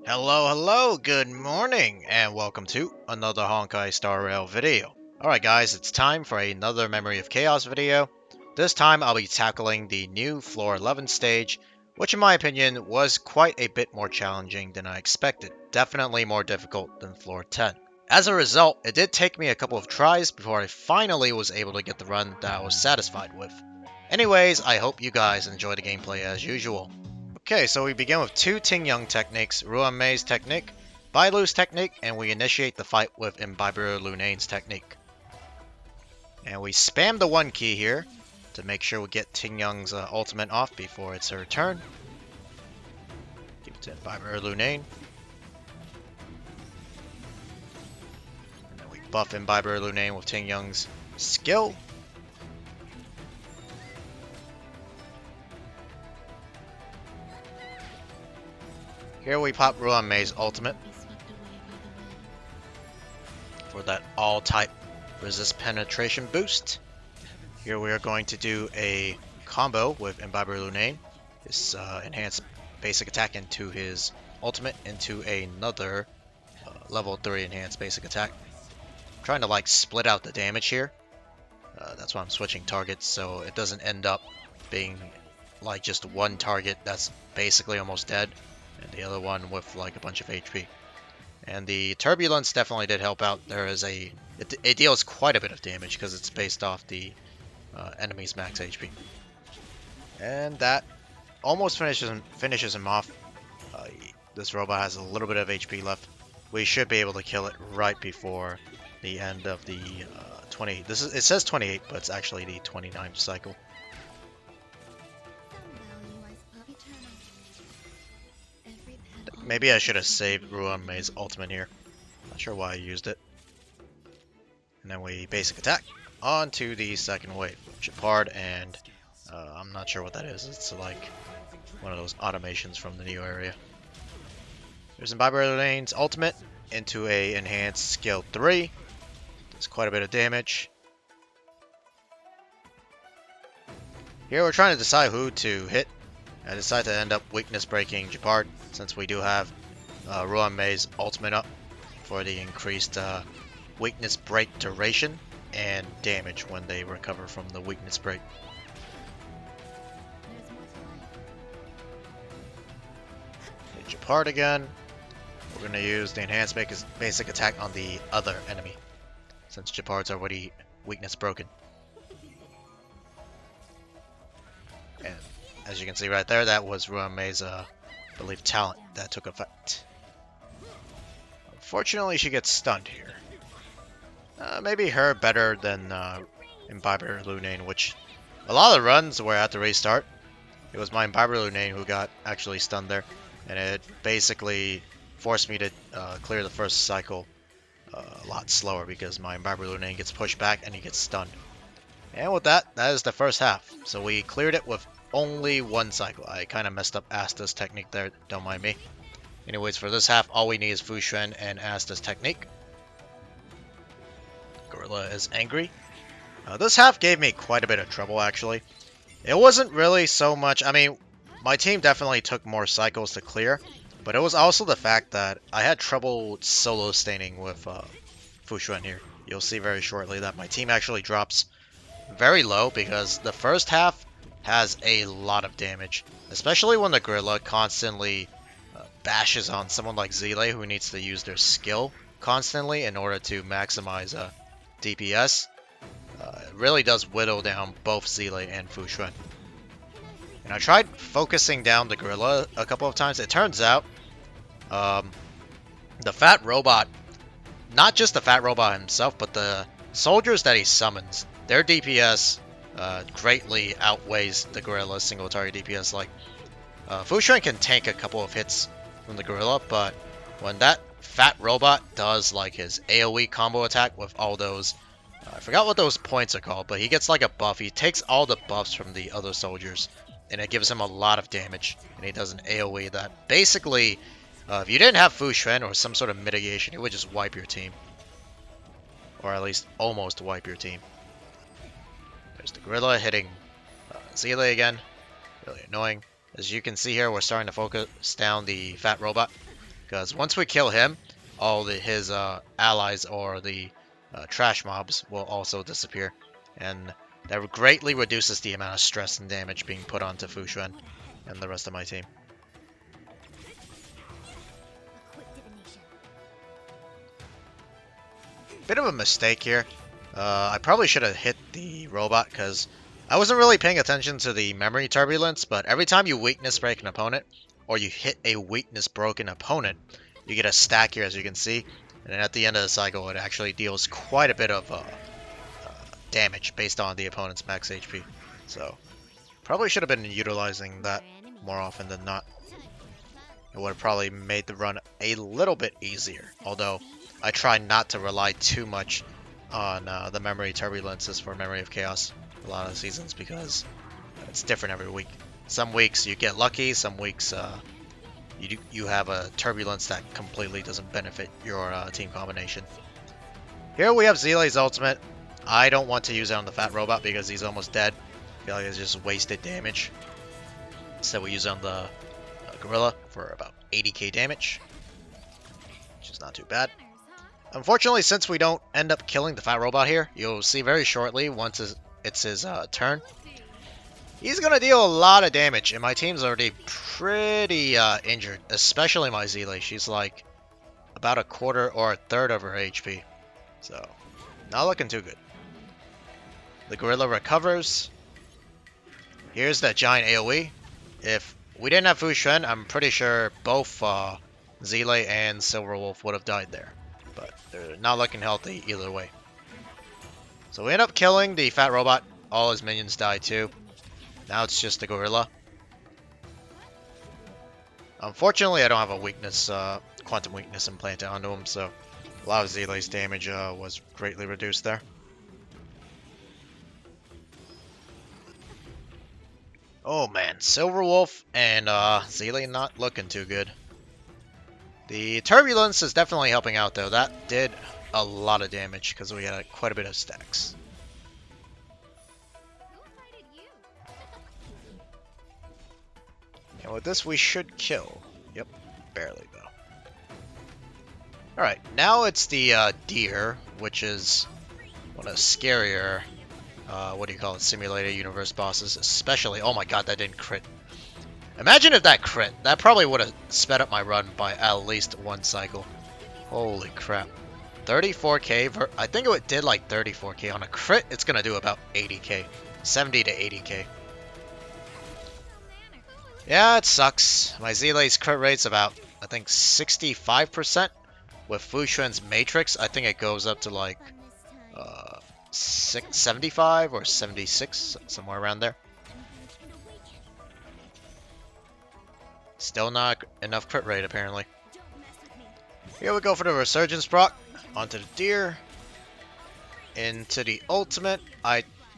Hello, good morning, and welcome to another Honkai Star Rail video. Alright guys, it's time for another Memory of Chaos video. This time I'll be tackling the new Floor 11 stage, which in my opinion was quite a bit more challenging than I expected. Definitely more difficult than Floor 10. As a result, it did take me a couple of tries before I finally was able to get the run that I was satisfied with. Anyways, I hope you guys enjoy the gameplay as usual. Okay, so we begin with two Ting Yang techniques, Ruan-Mei's technique, Bailu's technique, and we initiate the fight with Imbiber Lunane's technique. And we spam the 1 key here to make sure we get Ting Yang's ultimate off before it's her turn. Give it to Imbiber Lunane. And then we buff Imbiber Lunane with Ting Yang's skill. Here we pop Ruan-Mei's ultimate for that all-type resist penetration boost. Here we are going to do a combo with Imbiber Lunane. His enhanced basic attack into his ultimate into another level 3 enhanced basic attack. I'm trying to like split out the damage here. That's why I'm switching targets so it doesn't end up being like just one target that's basically almost dead and the other one with like a bunch of HP. And the Turbulence definitely did help out. There is it deals quite a bit of damage because it's based off the enemy's max HP. And that almost finishes him off. This robot has a little bit of HP left. We should be able to kill it right before the end of the 20. It says 28, but it's actually the 29th cycle. Maybe I should have saved Ruan-Mei's ultimate here. Not sure why I used it. And then we basic attack onto the second wave. Chapard and I'm not sure what that is. It's like one of those automations from the new area. There's Imbiber Lunane's ultimate into a enhanced skill 3. Does quite a bit of damage. Here we're trying to decide who to hit. I decided to end up weakness breaking Chapard since we do have Ruan-Mei's ultimate up for the increased weakness break duration and damage when they recover from the weakness break. Hit Chapard again. We're going to use the enhanced basic attack on the other enemy since Chapard's already weakness broken. And as you can see right there, that was Ruan-Mei's, I believe, talent that took effect. Unfortunately, she gets stunned here. Maybe her better than Imbiber Lunane, which a lot of the runs were at the restart. It was my Imbiber Lunane who got actually stunned there, and it basically forced me to clear the first cycle a lot slower because my Imbiber Lunane gets pushed back and he gets stunned. And with that, that is the first half. So we cleared it with only one cycle. I kind of messed up Asta's technique there, don't mind me. Anyways, for this half, all we need is Fushuan and Asta's technique. Gorilla is angry. This half gave me quite a bit of trouble, actually. It wasn't really so much... I mean, my team definitely took more cycles to clear, but it was also the fact that I had trouble solo staining with Fushuan here. You'll see very shortly that my team actually drops very low because the first half has a lot of damage, especially when the gorilla constantly bashes on someone like Zile who needs to use their skill constantly in order to maximize DPS. It really does whittle down both Zile and Fushuan. And I tried focusing down the gorilla a couple of times. It turns out the fat robot, not just the fat robot himself, but the soldiers that he summons, their DPS greatly outweighs the gorilla's single target DPS. Like, Fushuan can tank a couple of hits from the gorilla, but when that fat robot does like his AoE combo attack with all those, I forgot what those points are called, but he gets like a buff. He takes all the buffs from the other soldiers, and it gives him a lot of damage, and he does an AoE that basically, if you didn't have Fushuan or some sort of mitigation, it would just wipe your team. Or at least almost wipe your team. There's the gorilla hitting Zile again. Really annoying. As you can see here, we're starting to focus down the fat robot. because once we kill him, all his allies or the trash mobs will also disappear, and that greatly reduces the amount of stress and damage being put onto Fuxuan and the rest of my team. Bit of a mistake here. I probably should have hit the robot because I wasn't really paying attention to the memory turbulence, but every time you weakness break an opponent, or you hit a weakness broken opponent, you get a stack here, as you can see, and then at the end of the cycle it actually deals quite a bit of damage based on the opponent's max HP. So probably should have been utilizing that more often than not. It would have probably made the run a little bit easier, although I try not to rely too much on the memory turbulences for Memory of Chaos a lot of the seasons, because it's different every week. Some weeks you get lucky, some weeks you have a turbulence that completely doesn't benefit your team combination. Here we have Zile's ultimate. I don't want to use it on the fat robot because he's almost dead. I feel like it's just wasted damage. Instead we use it on the gorilla for about 80k damage, which is not too bad. Unfortunately, since we don't end up killing the fat robot here, you'll see very shortly, once it's his turn, he's going to deal a lot of damage, and my team's already pretty injured, especially my Zile. She's like about a quarter or a third of her HP, so not looking too good. The gorilla recovers. Here's that giant AoE. If we didn't have Fuxuan, I'm pretty sure both Zile and Silverwolf would have died there. But they're not looking healthy either way. So we end up killing the fat robot. All his minions die too. Now it's just the gorilla. Unfortunately, I don't have a weakness, quantum weakness implanted onto him, so a lot of Zile's damage was greatly reduced there. Oh man, Silverwolf and Zile not looking too good. The turbulence is definitely helping out though. That did a lot of damage because we had quite a bit of stacks. And with this we should kill. Yep, barely though. Alright, now it's the deer, which is one of the scarier what do you call it, simulated universe bosses, especially, oh my god, that didn't crit. Imagine if that crit. That probably would have sped up my run by at least one cycle. Holy crap. 34k, I think it did like 34k. On a crit, it's going to do about 80k. 70 to 80k. Yeah, it sucks. My Zile's crit rate's about, I think, 65%. With Fuxuan's Matrix, I think it goes up to like 75 or 76, somewhere around there. Still not enough crit rate, apparently. Here we go for the Resurgence proc. Onto the deer. Into the ultimate.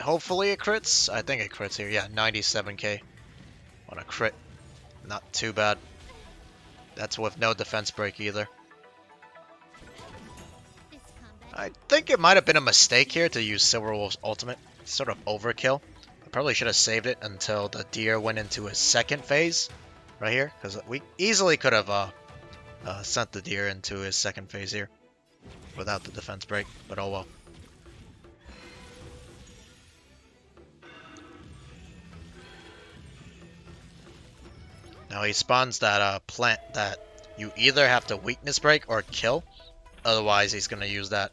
Hopefully it crits. I think it crits here. Yeah, 97k on a crit. Not too bad. That's with no defense break either. I think it might have been a mistake here to use Silverwolf's ultimate. Sort of overkill. I probably should have saved it until the deer went into his second phase. Right here. Because we easily could have sent the deer into his second phase here. Without the defense break. But oh well. Now he spawns that plant that you either have to weakness break or kill. Otherwise he's going to use that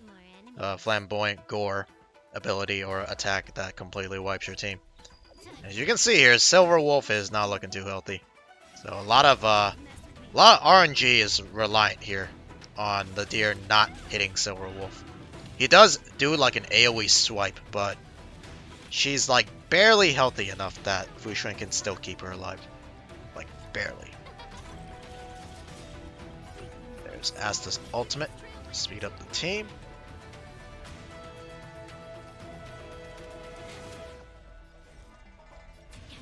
flamboyant gore ability or attack that completely wipes your team. As you can see here, Silverwolf is not looking too healthy. So a lot of RNG is reliant here on the deer not hitting Silverwolf. He does do like an AoE swipe, but she's like barely healthy enough that Fuxuan can still keep her alive. Like barely. There's Asta's ultimate. Speed up the team.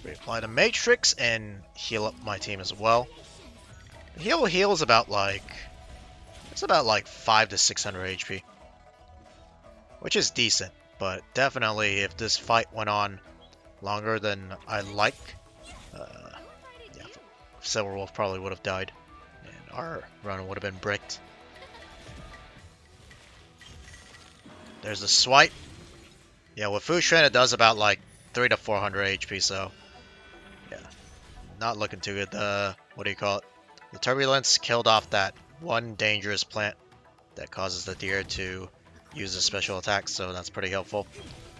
Reapply the Matrix and heal up my team as well. The heal heals about like, it's about like 5 to 600 HP, which is decent. But definitely, if this fight went on longer than I like, yeah, Silverwolf probably would have died. And our run would have been bricked. There's a swipe. Yeah, with Sushang it does about like 300 to 400 HP, so yeah, not looking too good. What do you call it? The Turbulence killed off that one dangerous plant that causes the deer to use a special attack, so that's pretty helpful.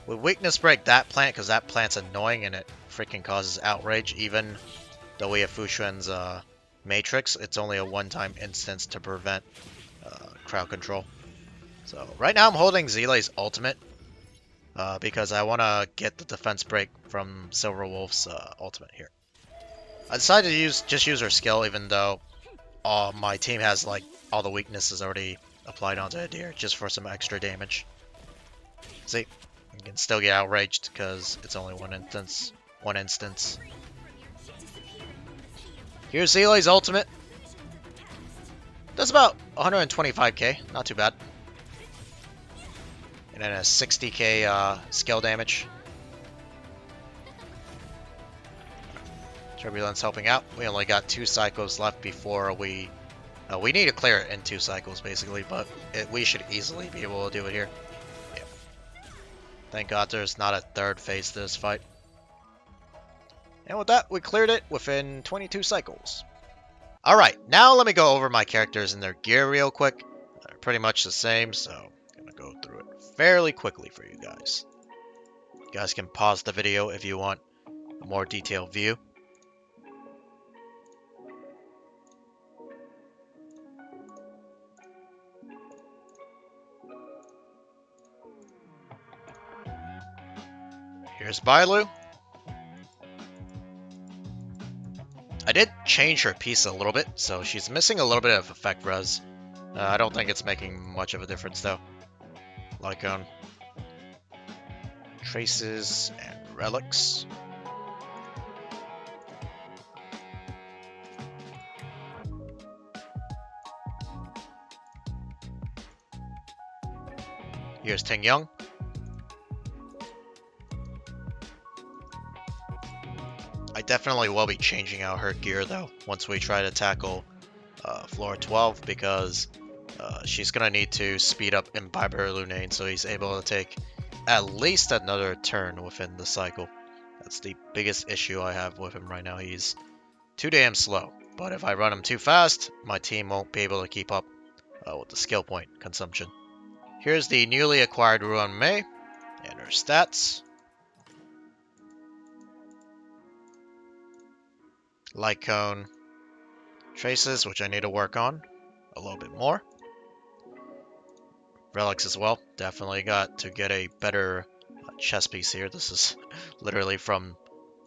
With Weakness Break that plant, because that plant's annoying and it freaking causes outrage, even though we have Sushang's Matrix, it's only a one-time instance to prevent crowd control. So right now I'm holding Zile's ultimate because I want to get the defense break from Silver Wolf's ultimate here. I decided to just use her skill, even though my team has like all the weaknesses already applied onto a deer, just for some extra damage. See, you can still get outraged because it's only one instance. Here's Zile's ultimate. Does about 125k, not too bad. And then a 60k skill damage. Turbulence helping out. We only got 2 cycles left before we need to clear it in 2 cycles basically, but we should easily be able to do it here. Yeah. Thank God there's not a third phase to this fight. And with that, we cleared it within 22 cycles. Alright, now let me go over my characters and their gear real quick. They're pretty much the same, so I'm gonna go through it fairly quickly for you guys. You guys can pause the video if you want a more detailed view. Here's Bailu. I did change her piece a little bit, so she's missing a little bit of effect res. I don't think it's making much of a difference though. Lycone. Traces and relics. Here's Ting Young. I definitely will be changing out her gear though once we try to tackle floor 12, because she's gonna need to speed up Imbiber Lunane so he's able to take at least another turn within the cycle. That's the biggest issue I have with him right now. He's too damn slow, but if I run him too fast, my team won't be able to keep up with the skill point consumption. Here's the newly acquired Ruan Mei and her stats. Light Cone, Traces, which I need to work on a little bit more. Relics as well. Definitely got to get a better chess piece here. This is literally from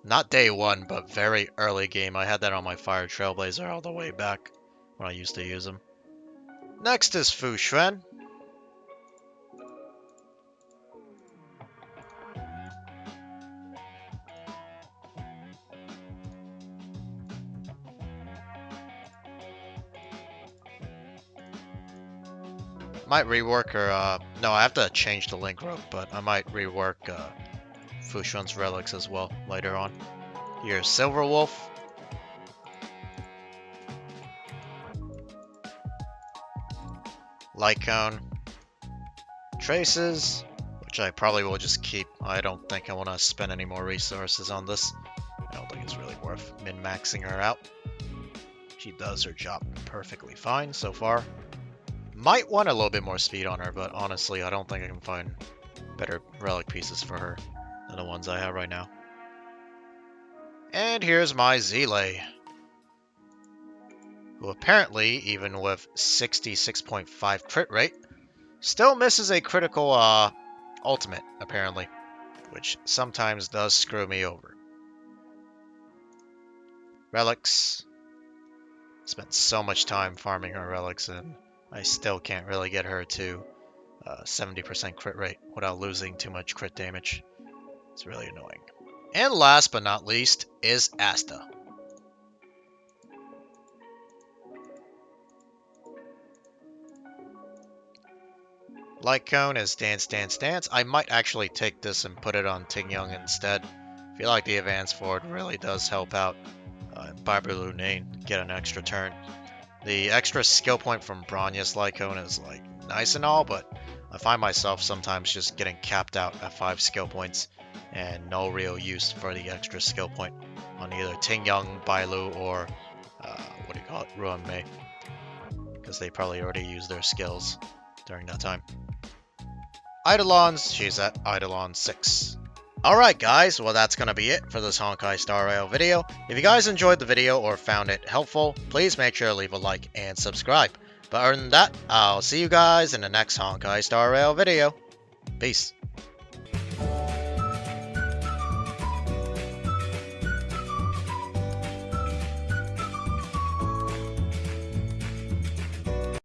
not day 1, but very early game. I had that on my Fire Trailblazer all the way back when I used to use them. Next is Sushang. Might rework her, no, I have to change the link rope, but I might rework Sushang's relics as well later on. Here's Silver Wolf. Light Cone. Traces, which I probably will just keep. I don't think I want to spend any more resources on this. I don't think it's really worth min-maxing her out. She does her job perfectly fine so far. Might want a little bit more speed on her, but honestly, I don't think I can find better relic pieces for her than the ones I have right now. And here's my Zile, who apparently, even with 66.5 crit rate, still misses a critical ultimate, apparently, which sometimes does screw me over. Relics. Spent so much time farming her relics, and I still can't really get her to 70% crit rate without losing too much crit damage. It's really annoying. And last but not least is Asta. Light Cone is Dance, Dance, Dance. I might actually take this and put it on Ting Young instead. I feel like the advance forward really does help out Imbiber Lunane get an extra turn. The extra skill point from Bronya's Lycone is like nice and all, but I find myself sometimes just getting capped out at 5 skill points and no real use for the extra skill point on either Ting Young, Bailu, or what do you call it, Ruan Mei, because they probably already used their skills during that time. Eidolons, she's at Eidolon 6. Alright guys, well that's gonna be it for this Honkai Star Rail video. If you guys enjoyed the video or found it helpful, please make sure to leave a like and subscribe. But other than that, I'll see you guys in the next Honkai Star Rail video. Peace.